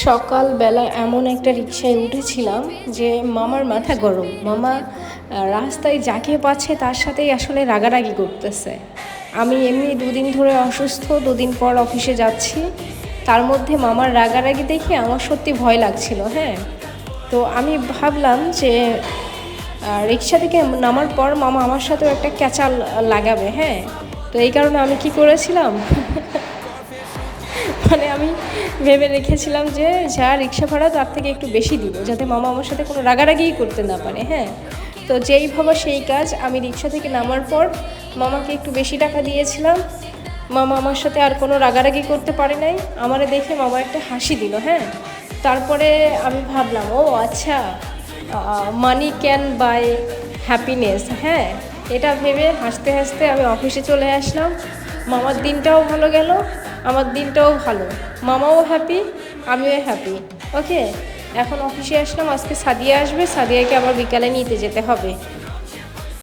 সকালবেলা এমন একটা রিকশায় উঠেছিলাম যে মামার মাথা গরম। মামা রাস্তায় যাকে পাচ্ছে তার সাথেই আসলে রাগারাগি করতেছে। আমি এমনি দুদিন ধরে অসুস্থ, দুদিন পর অফিসে যাচ্ছি, তার মধ্যে মামার রাগারাগি দেখে আমার সত্যি ভয় লাগছিল। হ্যাঁ, তো আমি ভাবলাম যে রিকশা থেকে নামার পর মামা আমার সাথেও একটা ক্যাচাল লাগাবে। হ্যাঁ, তো এই কারণে আমি কি করেছিলাম, মানে আমি ভেবে রেখেছিলাম যে যা রিক্সা ভাড়া তার থেকে একটু বেশি দিব, যাতে মামা আমার সাথে কোনো রাগারাগিই করতে না পারে। হ্যাঁ, তো যেই ভাবা সেই কাজ, আমি রিক্সা থেকে নামার পর মামাকে একটু বেশি টাকা দিয়েছিলাম। মামা আমার সাথে আর কোনো রাগারাগি করতে পারে নাই। আমারে দেখে মামা একটা হাসি দিল। হ্যাঁ, তারপরে আমি ভাবলাম, ও আচ্ছা, মানি ক্যান বাই হ্যাপিনেস। হ্যাঁ, এটা ভেবে হাসতে হাসতে আমি অফিসে চলে আসলাম। মামার দিনটাও ভালো গেল, আমার দিনটাও ভালো, মামাও হ্যাপি, আমিও হ্যাপি। ওকে, এখন অফিসে আসলাম, আজকে সাদিয়া আসবে, সাদিয়াকে আবার বিকালে নিতে যেতে হবে।